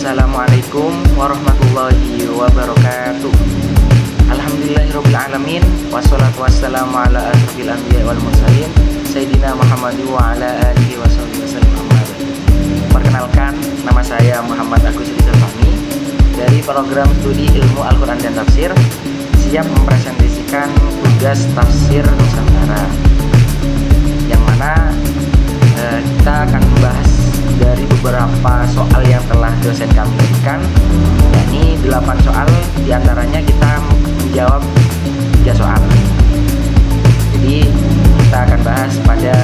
Assalamualaikum warahmatullahi wabarakatuh. Alhamdulillahirrabbilalamin. Wassalatu wassalamu ala asrofil anbiya wal mursalin Sayyidina Muhammad wa ala alihi wa sallam. Perkenalkan, nama saya Muhammad Agus Rizal Fahmi dari program studi ilmu Al-Quran dan Tafsir, siap mempresentasikan tugas tafsir Nusantara, yang mana kita akan membahas dari beberapa soal yang telah dosen kami berikan, yakni 8 soal, diantaranya kita menjawab 3 soal. Jadi kita akan bahas pada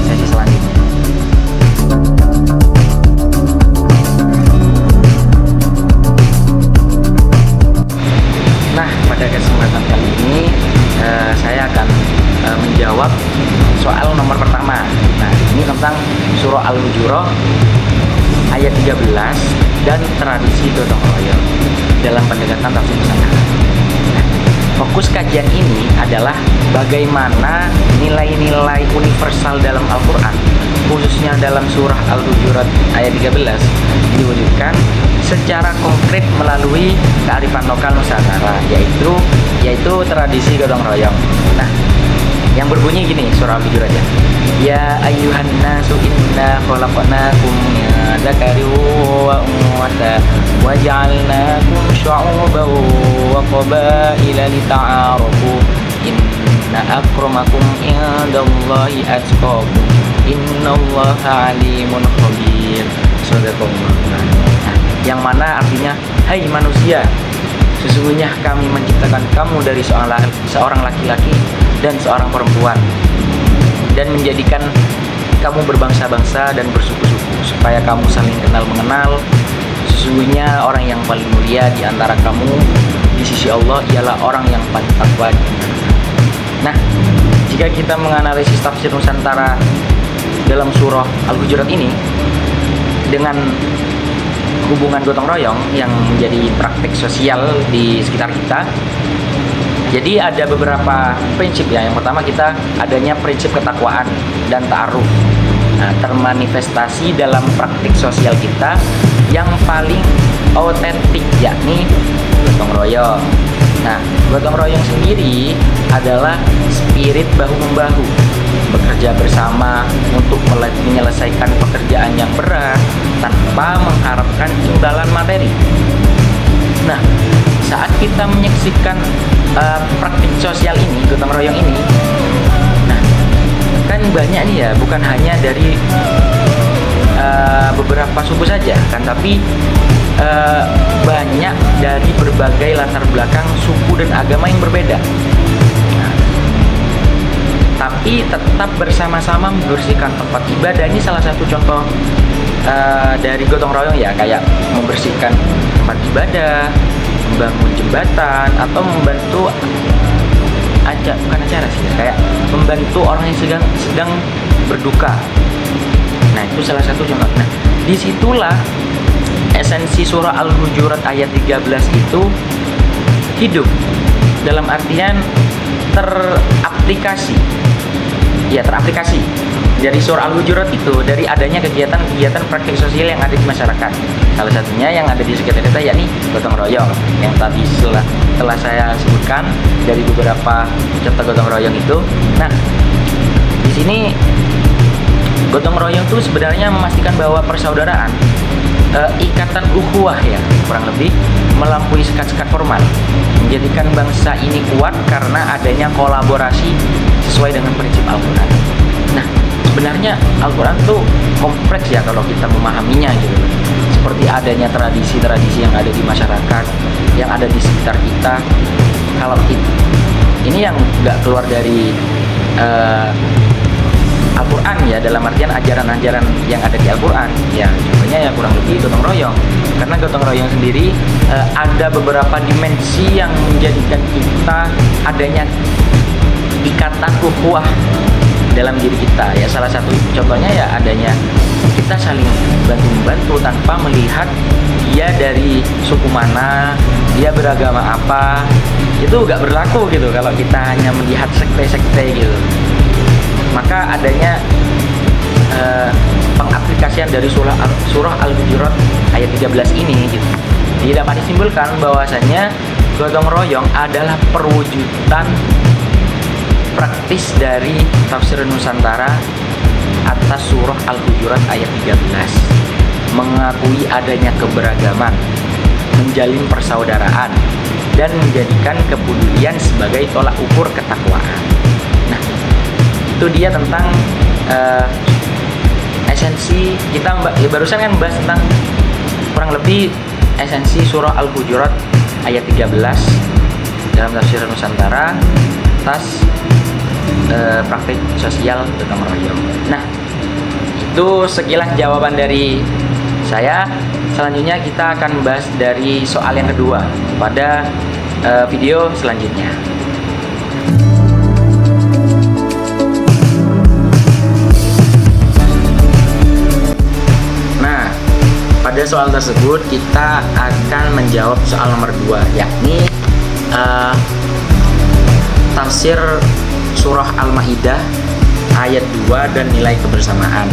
sesi selanjutnya. Nah, pada kesempatan kali ini saya akan menjawab soal nomor pertama. Nah, ini tentang surah Al-Hujurat ayat 13 dan tradisi gotong royong dalam pendekatan tafsir Nusantara. Nah, fokus kajian ini adalah bagaimana nilai-nilai universal dalam Al-Quran, khususnya dalam surah Al-Hujurat ayat 13, diwujudkan secara konkret melalui kearifan lokal Nusantara, yaitu tradisi gotong royong. Nah, yang berbunyi gini surah Al-Hujurat ya. Ya ayyuhan nasu inna khalaqnakum min dzakarin wa unsa wa ja'alnakum syu'uban wa qabaila lita'arafu inna akramakum indallahi atqakum innallaha alimun khabir. Sadaqallah. Yang mana artinya, hai manusia, sesungguhnya kami menciptakan kamu dari seorang laki-laki dan seorang perempuan, dan menjadikan kamu berbangsa-bangsa dan bersuku-suku supaya kamu saling kenal mengenal. Sesungguhnya orang yang paling mulia di antara kamu di sisi Allah ialah orang yang paling takwa. Nah, jika kita menganalisis tafsir Nusantara dalam surah Al-Hujurat ini dengan hubungan gotong royong yang menjadi praktik sosial di sekitar kita, jadi ada beberapa prinsip ya. Yang pertama, kita adanya prinsip ketakwaan dan ta'aruf. Nah, termanifestasi dalam praktik sosial kita yang paling autentik, yakni gotong royong. Nah, gotong royong sendiri adalah spirit bahu-membahu, bekerja bersama untuk menyelesaikan pekerjaan yang berat tanpa mengharapkan imbalan materi. Nah, saat kita menyaksikan praktik sosial ini, gotong royong ini, nah kan banyak nih ya, bukan hanya dari beberapa suku saja kan, tapi banyak dari berbagai latar belakang suku dan agama yang berbeda. Nah, tapi tetap bersama-sama membersihkan tempat ibadah. Ini salah satu contoh dari gotong royong ya, kayak membersihkan tempat ibadah, membangun jembatan, atau membantu bukan acara sih, kayak membantu orang yang sedang berduka. Nah, itu salah satu contoh. Nah, disitulah esensi surah Al-Hujurat ayat 13 itu hidup, dalam artian teraplikasi dari surah Al-Hujurat itu, dari adanya kegiatan-kegiatan praktik sosial yang ada di masyarakat. Salah satunya yang ada di sekitar kita, yakni gotong royong, yang tadi telah saya sebutkan dari beberapa contoh gotong royong itu. Nah, di sini gotong royong itu sebenarnya memastikan bahwa persaudaraan, ikatan ukhuwah ya, kurang lebih melampaui sekat-sekat formal, menjadikan bangsa ini kuat karena adanya kolaborasi sesuai dengan prinsip Al-Quran. Nah, sebenarnya Al-Quran tuh kompleks ya kalau kita memahaminya gitu. Seperti adanya tradisi-tradisi yang ada di masyarakat, yang ada di sekitar kita. Kalau ini yang nggak keluar dari Al-Quran ya, dalam artian ajaran-ajaran yang ada di Al-Quran ya, contohnya ya kurang lebih gotong royong. Karena gotong royong sendiri ada beberapa dimensi yang menjadikan kita adanya ikatan ukhuwah dalam diri kita ya. Salah satu contohnya ya adanya kita saling bantu-membantu tanpa melihat dia dari suku mana, dia beragama apa. Itu gak berlaku gitu kalau kita hanya melihat sekte-sekte gitu. Maka adanya pengaplikasian dari surah Al-Hujurat ayat ayat 13 ini gitu, dapat disimpulkan bahwasanya gotong royong adalah perwujudan praktis dari tafsir Nusantara atas surah Al-Hujurat ayat 13, mengakui adanya keberagaman, menjalin persaudaraan, dan menjadikan kepedulian sebagai tolak ukur ketakwaan. Nah, itu dia tentang esensi kita barusan kan bahas tentang kurang lebih esensi surah Al-Hujurat ayat 13 dalam tafsir Nusantara atas praktik sosial gotong royong. Nah, itu sekilas jawaban dari saya. Selanjutnya kita akan bahas dari soal yang kedua pada video selanjutnya. Nah, pada soal tersebut kita akan menjawab soal nomor 2, yakni tafsir surah Al-Maidah ayat 2 dan nilai kebersamaan.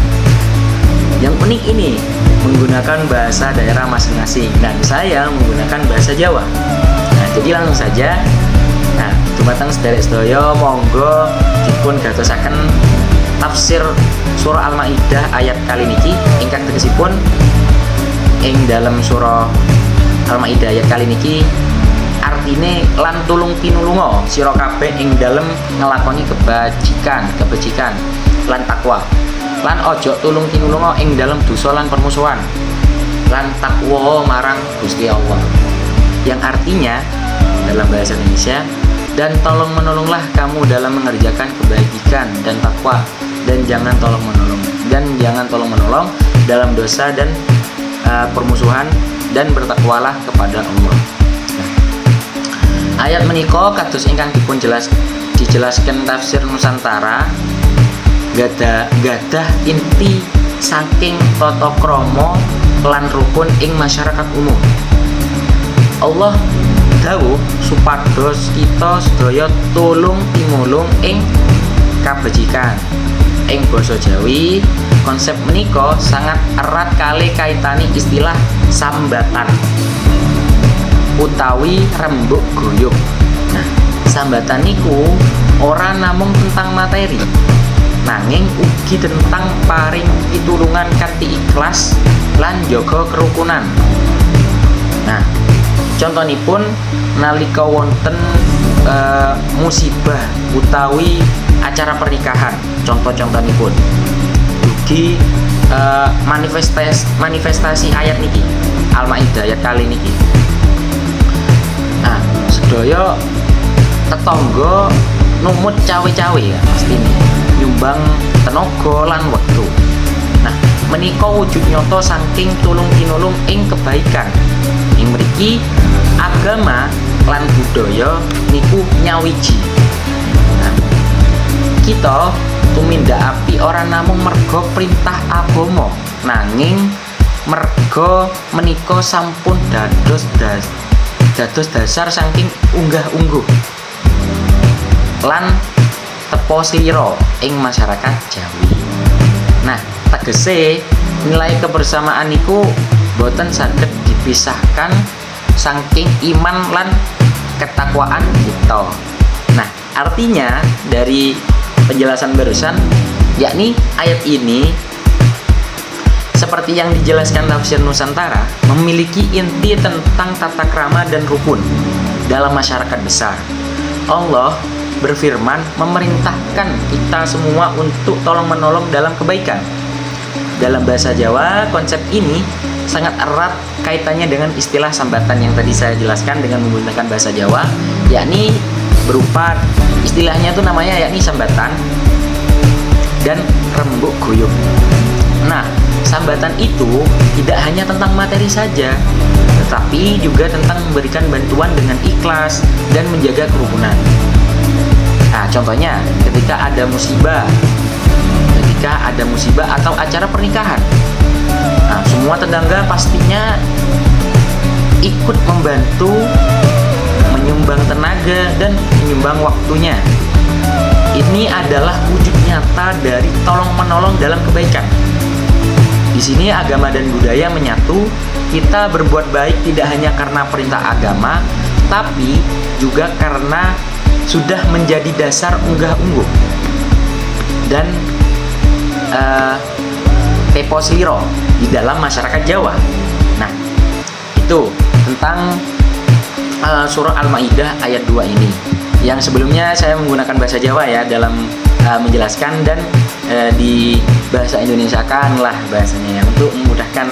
Yang unik ini menggunakan bahasa daerah masing-masing dan saya menggunakan bahasa Jawa. Nah, jadi langsung saja. Nah, dumateng sederek sedaya monggo dipun gatosaken tafsir surah Al-Maidah ayat kali niki ingkang tegesipun ing dalam surah Al-Maidah ayat kali niki artine lan tulung tinulunga sira kabeh ing dalem ngelakoni kebajikan lan takwa, lan ojo tulung tinulunga ing dalem dosa lan permusuhan, lan takwa marang Gusti Allah. Yang artinya dalam bahasa Indonesia, dan tolong menolonglah kamu dalam mengerjakan kebajikan dan takwa, dan jangan tolong menolong dalam dosa dan permusuhan, dan bertakwalah kepada Allah. Ayat menika kados ingkang dijelaskan tafsir Nusantara gadah inti saking tata krama lan rukun ing masyarakat umum. Allah dawuh supados kita sedaya tulung tinulung ing kabajikan. Ing basa Jawi, konsep menika sangat erat kali kaitani istilah sambatan utawi rembug guyub. Nah, sambatan niku ora namung tentang materi, nanging ugi tentang paring pitulungan kanthi ikhlas lan jaga kerukunan. Nah, contonipun nalika wonten musibah utawi acara pernikahan, contonipun ugi manifestasi ayat niki Al-Maidah ayat kali niki. Nah, sedaya tetangga numut cawe-cawe ya pasti ini nyumbang tenaga lan wektu. Nah, menika wujud nyata saking tulung tinulung ing kebaikan. Ing mriki agama lan budaya niku nyawiji. Nah, kita tumindakake ora namung merga perintah agama, nanging merga menika sampun dados dasar saking unggah-ungguh lan tepo slira ing masyarakat Jawi. Nah, tegese nilai kebersamaan niku boten saged dipisahkan saking iman lan ketakwaan kita. Nah, artinya dari penjelasan barusan, yakni ayat ini seperti yang dijelaskan tafsir Nusantara memiliki inti tentang tata krama dan rukun dalam masyarakat besar. Allah berfirman memerintahkan kita semua untuk tolong menolong dalam kebaikan. Dalam bahasa Jawa, konsep ini sangat erat kaitannya dengan istilah sambatan yang tadi saya jelaskan dengan menggunakan bahasa Jawa, yakni berupa istilahnya itu namanya yakni sambatan dan rembug guyub. Nah, sambatan itu tidak hanya tentang materi saja, tetapi juga tentang memberikan bantuan dengan ikhlas dan menjaga kerukunan. Nah, contohnya ketika ada musibah atau acara pernikahan, nah, semua tetangga pastinya ikut membantu, menyumbang tenaga dan menyumbang waktunya. Ini adalah wujud nyata dari tolong menolong dalam kebaikan. Di sini agama dan budaya menyatu kita berbuat baik tidak hanya karena perintah agama, tapi juga karena sudah menjadi dasar unggah-ungguh dan tepo sliro di dalam masyarakat Jawa. Nah, itu tentang surah Al-Maidah ayat 2 ini. Yang sebelumnya saya menggunakan bahasa Jawa ya dalam menjelaskan, dan di bahasa Indonesia kan lah bahasanya ya, untuk memudahkan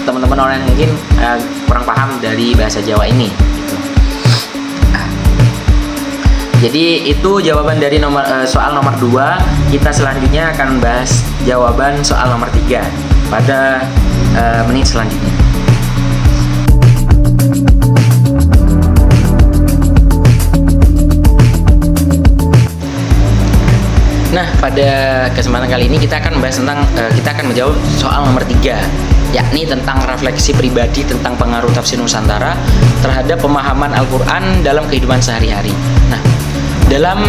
teman-teman orang yang mungkin kurang paham dari bahasa Jawa ini gitu. Nah, jadi itu jawaban dari soal nomor 2. Kita selanjutnya akan bahas jawaban soal nomor 3 pada menit selanjutnya. Nah, pada kesempatan kali ini kita akan membahas tentang kita akan menjawab soal nomor 3, yakni tentang refleksi pribadi tentang pengaruh tafsir Nusantara terhadap pemahaman Al-Quran dalam kehidupan sehari-hari. Nah, dalam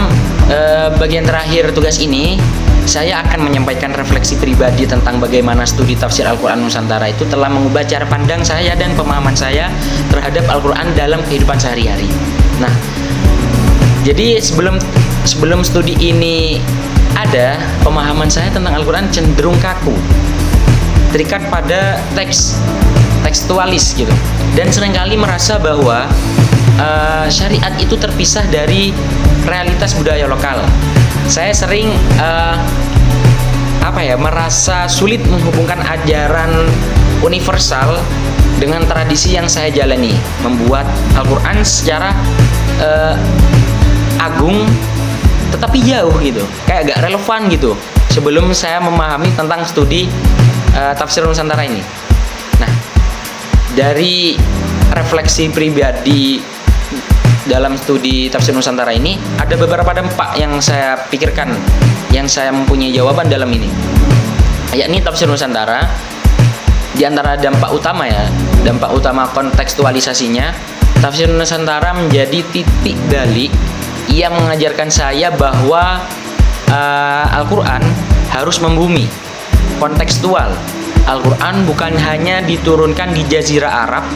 bagian terakhir tugas ini, saya akan menyampaikan refleksi pribadi tentang bagaimana studi tafsir Al-Quran Nusantara itu telah mengubah cara pandang saya dan pemahaman saya terhadap Al-Quran dalam kehidupan sehari-hari. Nah, jadi sebelum studi ini ada, pemahaman saya tentang Al-Quran cenderung kaku, terikat pada tekstualis gitu, dan seringkali merasa bahwa syariat itu terpisah dari realitas budaya lokal. Saya sering merasa sulit menghubungkan ajaran universal dengan tradisi yang saya jalani, membuat Al-Quran secara agung tetapi jauh gitu, kayak agak relevan gitu sebelum saya memahami tentang studi tafsir Nusantara ini. Nah, dari refleksi pribadi dalam studi tafsir Nusantara ini, ada beberapa dampak yang saya pikirkan, yang saya mempunyai jawaban dalam ini, yakni tafsir Nusantara. Di antara dampak utama kontekstualisasinya, tafsir Nusantara menjadi titik balik yang mengajarkan saya bahwa Al-Quran harus membumi, kontekstual. Al-Quran bukan hanya diturunkan di Jazirah Arab,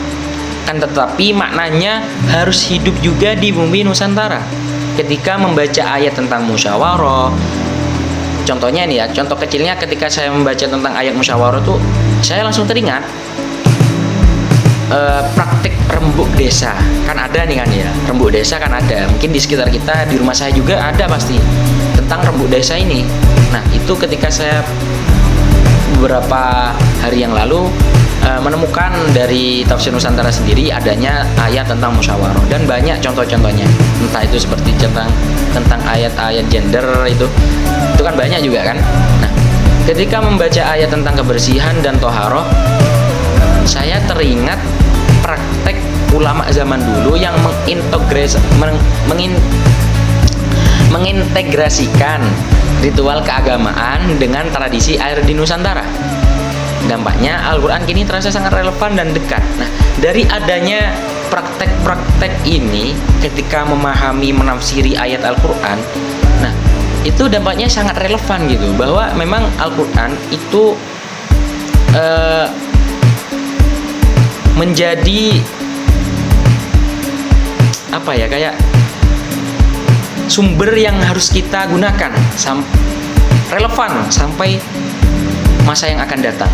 kan, tetapi maknanya harus hidup juga di bumi Nusantara. Ketika membaca ayat tentang musyawarah, contohnya nih ya, contoh kecilnya ketika saya membaca tentang ayat musyawarah tuh, saya langsung teringat praktik rembuk desa. Kan ada nih kan ya, rembuk desa kan ada, mungkin di sekitar kita, di rumah saya juga ada pasti tentang rembuk desa ini. Nah, itu ketika saya beberapa hari yang lalu menemukan dari tafsir Nusantara sendiri adanya ayat tentang musyawarah, dan banyak contoh-contohnya, entah itu seperti tentang ayat-ayat gender itu kan banyak juga kan. Nah, ketika membaca ayat tentang kebersihan dan toharoh, saya teringat praktek ulama zaman dulu yang mengintegrasikan ritual keagamaan dengan tradisi air di Nusantara. Dampaknya Al-Quran kini terasa sangat relevan dan dekat. Nah, dari adanya praktek-praktek ini ketika memahami, menafsiri ayat Al-Quran, nah, itu dampaknya sangat relevan gitu, bahwa memang Al-Quran itu menjadi kayak sumber yang harus kita gunakan, relevan sampai masa yang akan datang.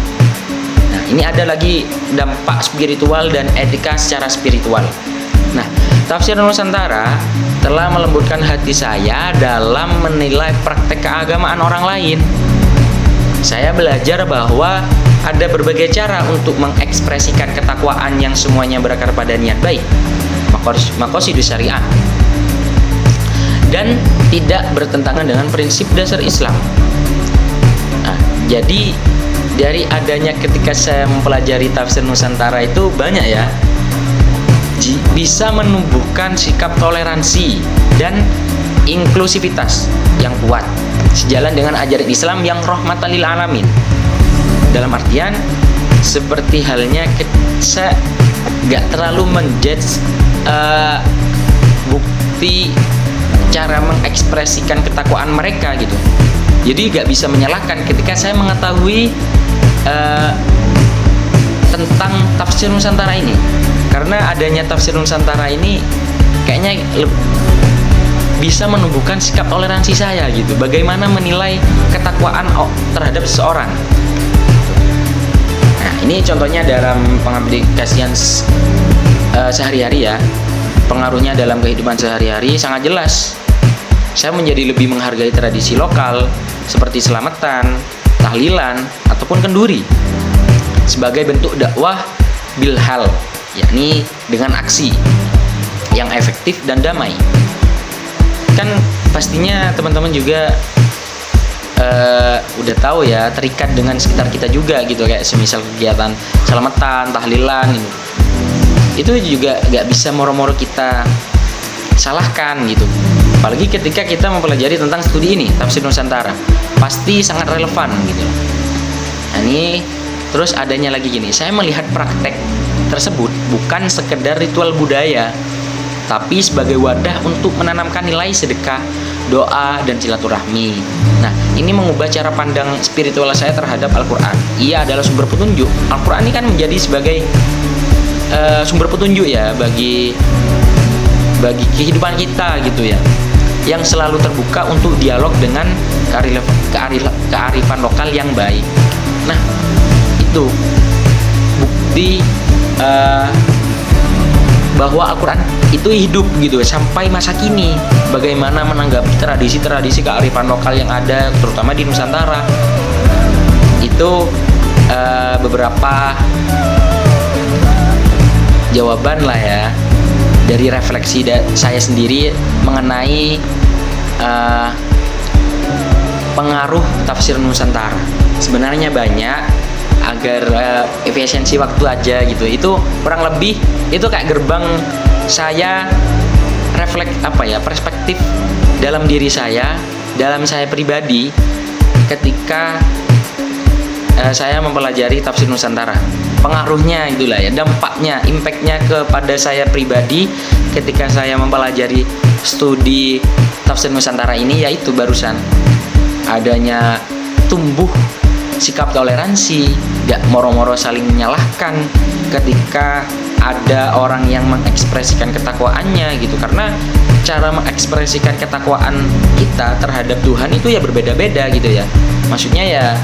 Nah, ini ada lagi dampak spiritual dan etika secara spiritual. Nah, tafsir Nusantara telah melembutkan hati saya dalam menilai praktek keagamaan orang lain. Saya belajar bahwa ada berbagai cara untuk mengekspresikan ketakwaan yang semuanya berakar pada niat baik, maqasidus syariah, dan tidak bertentangan dengan prinsip dasar Islam. Nah, jadi dari adanya ketika saya mempelajari tafsir Nusantara itu banyak ya, bisa menumbuhkan sikap toleransi dan inklusivitas yang kuat, sejalan dengan ajaran Islam yang rahmatan lil alamin. Dalam artian, seperti halnya saya gak terlalu menjudge bukti cara mengekspresikan ketakwaan mereka gitu. Jadi gak bisa menyalahkan ketika saya mengetahui tentang tafsir tafsir Nusantara ini. Karena adanya tafsir Nusantara ini kayaknya bisa menumbuhkan sikap toleransi saya gitu. Bagaimana menilai ketakwaan terhadap seseorang. Nah, ini contohnya dalam pengaplikasian sehari-hari ya. Pengaruhnya dalam kehidupan sehari-hari sangat jelas. Saya menjadi lebih menghargai tradisi lokal seperti selamatan, tahlilan, ataupun kenduri sebagai bentuk dakwah bilhal, yakni dengan aksi yang efektif dan damai. Kan pastinya teman-teman juga udah tahu ya, terikat dengan sekitar kita juga gitu, kayak semisal kegiatan selamatan, tahlilan gitu. Itu juga gak bisa moro-moro kita salahkan gitu. Apalagi ketika kita mempelajari tentang studi ini, tafsir Nusantara, pasti sangat relevan gitu. Nah ini terus adanya lagi gini, saya melihat praktek tersebut bukan sekedar ritual budaya, tapi sebagai wadah untuk menanamkan nilai sedekah, doa, dan silaturahmi. Nah, ini mengubah cara pandang spiritual saya terhadap Al-Quran. Ia adalah sumber petunjuk. Al-Quran ini kan menjadi sebagai sumber petunjuk ya bagi kehidupan kita gitu ya, yang selalu terbuka untuk dialog dengan kearifan lokal yang baik. Nah, itu bukti bahwa Al-Quran itu hidup gitu sampai masa kini. Bagaimana menanggapi tradisi-tradisi kearifan lokal yang ada terutama di Nusantara. Itu beberapa jawaban lah ya dari refleksi saya sendiri mengenai pengaruh tafsir Nusantara. Sebenarnya banyak, agar efisiensi waktu aja gitu. Itu kurang lebih itu kayak gerbang saya perspektif dalam diri saya, dalam saya pribadi ketika saya mempelajari tafsir Nusantara. Pengaruhnya itulah ya, dampaknya, impactnya kepada saya pribadi ketika saya mempelajari studi tafsir Nusantara ini, yaitu barusan adanya tumbuh sikap toleransi, gak moro-moro saling menyalahkan ketika ada orang yang mengekspresikan ketakwaannya gitu. Karena cara mengekspresikan ketakwaan kita terhadap Tuhan itu ya berbeda-beda gitu ya. Maksudnya ya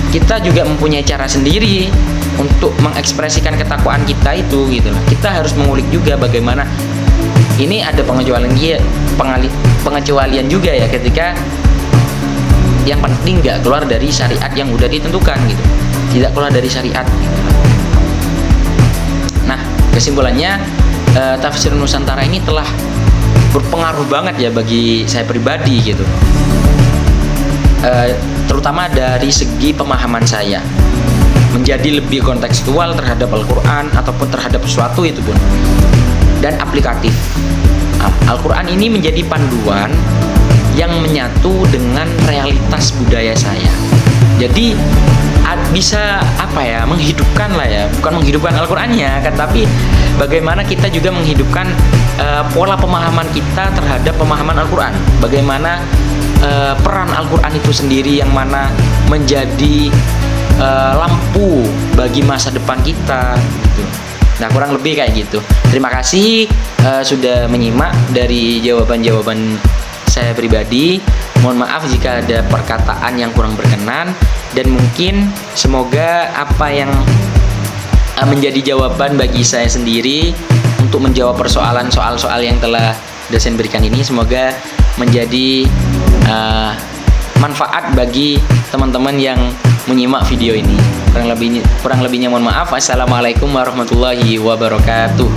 kita juga mempunyai cara sendiri untuk mengekspresikan ketakwaan kita itu gitu lah. Kita harus mengulik juga bagaimana ini ada pengecualian juga ya, ketika yang penting nggak keluar dari syariat yang udah ditentukan gitu, tidak keluar dari syariat gitu. Nah, kesimpulannya tafsir Nusantara ini telah berpengaruh banget ya bagi saya pribadi gitu, terutama dari segi pemahaman saya menjadi lebih kontekstual terhadap Al-Quran ataupun terhadap sesuatu itu pun, dan aplikatif. Al-Quran ini menjadi panduan yang menyatu dengan realitas budaya saya. Jadi bisa menghidupkan lah ya, bukan menghidupkan Al-Qur'annya kan, tapi bagaimana kita juga menghidupkan pola pemahaman kita terhadap pemahaman Al-Qur'an. Bagaimana peran Al-Qur'an itu sendiri yang mana menjadi lampu bagi masa depan kita gitu. Nah, kurang lebih kayak gitu. Terima kasih sudah menyimak dari jawaban-jawaban saya pribadi. Mohon maaf jika ada perkataan yang kurang berkenan, dan mungkin semoga apa yang menjadi jawaban bagi saya sendiri untuk menjawab persoalan soal-soal yang telah dosen berikan ini, semoga menjadi manfaat bagi teman-teman yang menyimak video ini. Kurang lebihnya mohon maaf. Assalamualaikum warahmatullahi wabarakatuh.